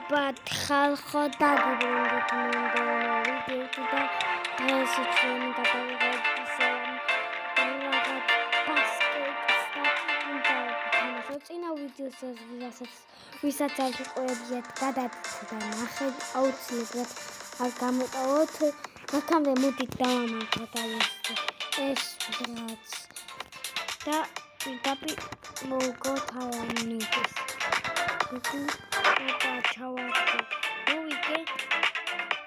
მოგესალმებით ხალხო, დაგიბრუნდით მომდევნო ვიდეოთი და დღეს ჩვენი გადავიღებთ რაღაც ბასკეტს და უნდა ვთამაშოთ. წინა ვიდეოზე ვისაც არ გიყვებიათ გადაცემა და ნახეთ, აუცილებლად არ გამოტოვოთ. აქამდე მოდით დავამატოთ ეს რაც და პირდაპირ მოვგოთ ამის. ჩავარდი მოვიგე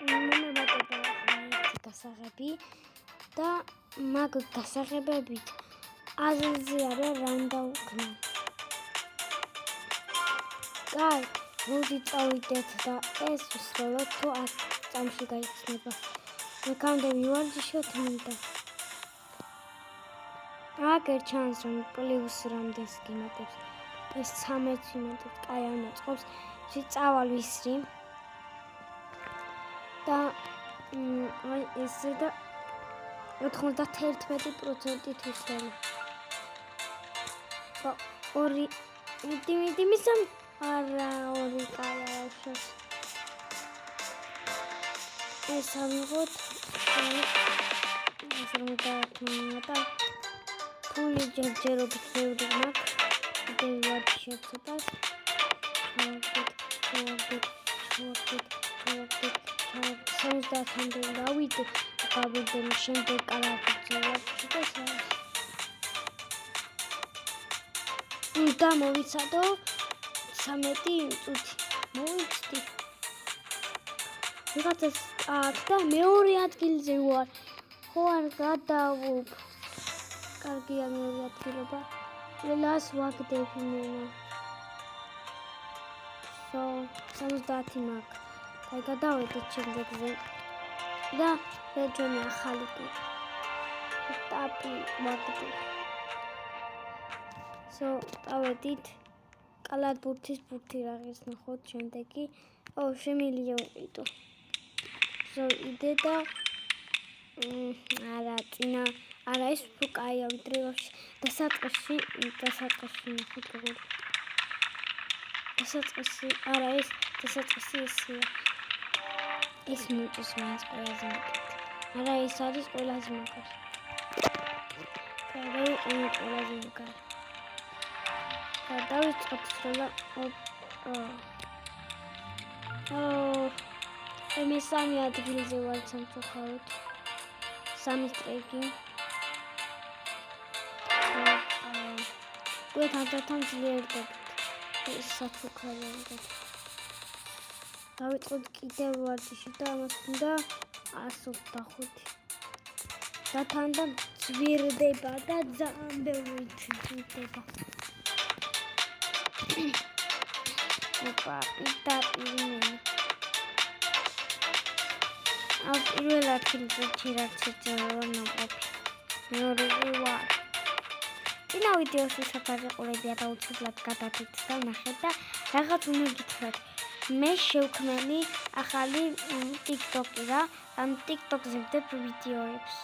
მომემატება ერთი გასაღები და მაგ გასაღებებით აზრზე არა რა უნდა ვქნა. კაი, მოდი წავიდეთ და ეს ვსროლოთ თუ 100 წამში გაიხსნება. აქამდე მივარჯიშოთ მინდა. აგერ ჩანს რომ პლუს რამდენს გიმატებს. ეს 13 იმატებს, კაი არ მოწყობს. წავალ ვისრი და ესე და 91%-ით ვისროლე. ორი მიდი მისამ არა ორი კაი არის. ეს ამიღოთ ეს რომ და ფული ჯერჯერობით ბევრი მაქვს. დევარ შეცდას სამოცდათამდე დავიდე გავიდე შემდეგ კალათზე და მოვიცადო 13 წუთი მოვიცდი ვიღაცას და მეორე ადგილზე ვარ ხო არ გადავობ კარგია მეორე ადგილობა ლას ვაგდები მენა 70 მაქვს აი გადავედით შემდეგზე და რეჯონი ახალი ტაპი ვაგდები დავედით კალათბურთის ბურთი რაღაც ნახოთ შემდეგი შემილია ვიყიდო იდე და არა წინა არა ეს კაია ვიდრე დასაწყისში ნახოთ როგორ დასაწყისი არა ეს დასაწყისი ესია ეს მოწეს მაინც ყველაზე მეტად არა ეს არის ყველაზე მაგარი და ყველაზე მაგარი და დავიწყოთ სროლა მესამე ადგილზე ვარ სამწუხაროდ 3 სტრაიკი გვეთანთან ძლიერდება საფუქრებად დავიწყოთ კიდევ ვარჯიში და ამას უნდა 125 და თან და ძვირდება და ძალიან ბევრი ძვირდება ოპა პირდაპირ პირველ ადგილზე რაც ნაყოფი მეორე ვარ წინა ვიდეოში საფარიყურებია და უცებლად გადადით და ნახეთ და რაღაც უნდა გითხრათ მე შევქმნი ახალი TikTok-ი რა ამ TikTok-ზე ვდებ ვიდეოებს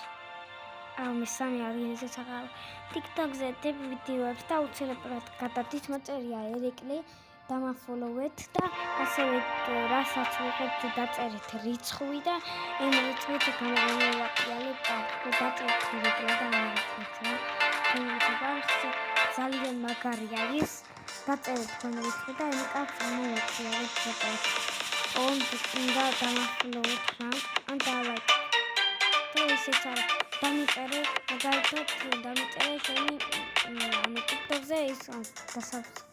მესამე ადგილზე საღარ TikTok-ზე ვდებ ვიდეოებს და უცებლად გადადით მოწერია ერეკლი დამაფოლოვეთ და ასევე რასაც ვიღებთ დაწერეთ რიცხვი და იმ რიცხვით გამოვაყიალებ დაწერეთ ერეკლი და ამოვიწყეთ რა ძალიან მაგარი არის დაწერეთ კონვერტი და იმ კაცს მოვაყიალებ ფოტოს უნდა დამახვილოთ რა ან დავაი და ესეც არა დამიწერე მაგალითად დამიწერე შენი TikTok-ზე ის დასაბსკრაიბ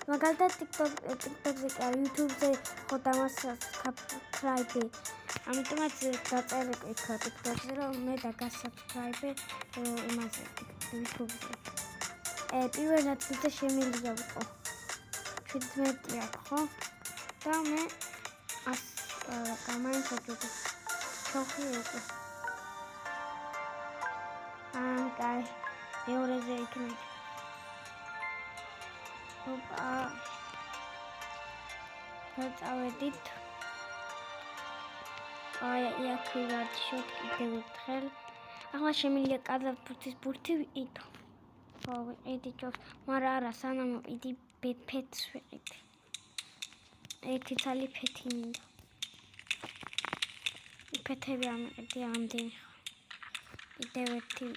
მაგალითად TikTok-ზე კი არა YouTube-ზე ხო დამასაბსკრაიბე ამიტომაც დაწერე TikTok-ზე რომ მე დაგასაბსკრაიბე იმაზე YouTube-ზე პირველ ადგილზე შემიძლია ვიყო 17 აქვს ხო და მე გამაინტერესებს შოხი უკვე კაი მეორეზე იქნება ოპა წავედით აი აქ ვარჯიშობ კიდევ ერთხელ ახლა შემიძლია კალათბურთის ბურთი ვიყიდო ვიყიდი ჯობს მაგრამ არა სანამ ვიყიდი ფეთს ვიყიდი ერთი ცალი ფეთი მინდა. ფეთები ამიყიდი ამდენი. კიდევ ერთი.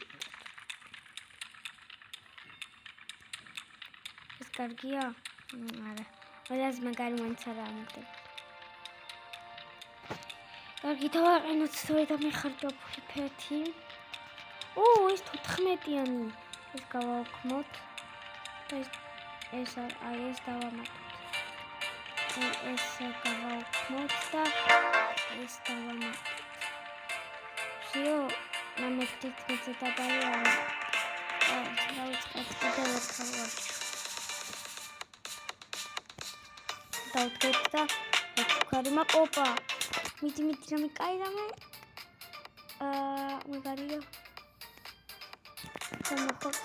ეს კარგია? არა. ყველას მაგარი მაინც არ ამგდება. კარგი, დავაყენოთ სწორედ ამიხარჯვებული ფეთი. ეს 14-იანი. ეს გავავქმოთ. ეს დავამატოთ. ეს გავავქმოთ და ეს დავამატოთ. всё, нам их тыкнется добавляем. Давайте отсюда вот დავდგეთ და ხარიმა ოპა. მიდი რამე კაი რამე. მაგარია. სამოხოთ.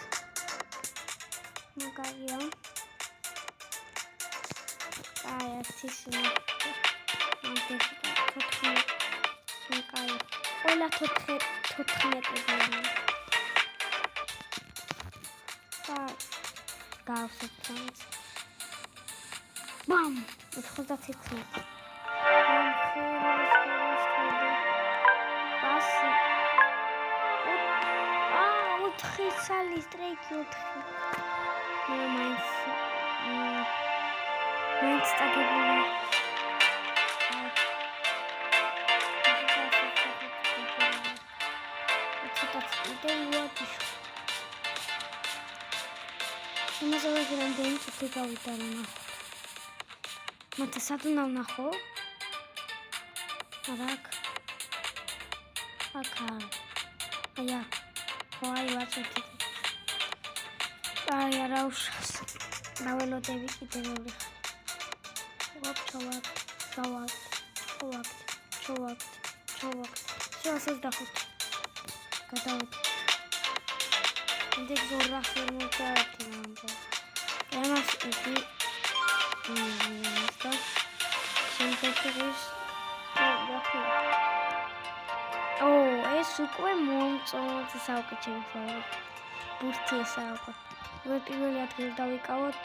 მაგარია. ასისინი. ყველა 14-იანი. გავსწრებთ. Bam! 96. Pasi. Utri sali streiki utri. Mainz dagegen. Mate sadun nахо. Арак. Акар. Ая. Хой ვაწვეთი. აი არა უშავს. ნაველოდები კიდევ. ჩოვაკ. შეასოს დახოთ. გადავთ. ინდექს ორ ახერმოთაათი ნამბო. ემას იგი ეს უკვე მომწონს საუკეთესო ბურთი ესაა. პირველი ადგილი დავიკავოთ.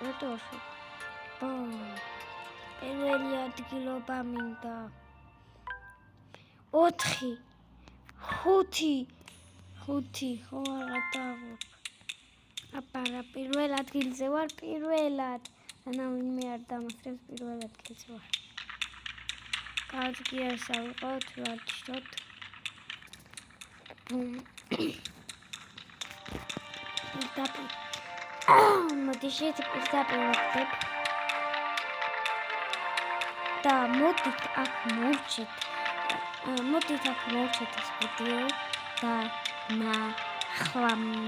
რატოში? პირველი ადგილობა მინდა. 4 5 ხო არა დავუყ. აპარა პირველ ადგილზე ვარ პირველად. ანა ვინმე არ დამასწრებს პირველ ადგილზე ვარ. კარგი ასავყოთ ვარჯიშოთ. მოდი შეწყვეტებ. და მოდით აქ მოვჭით ეს ვიდეო და ნახვამდის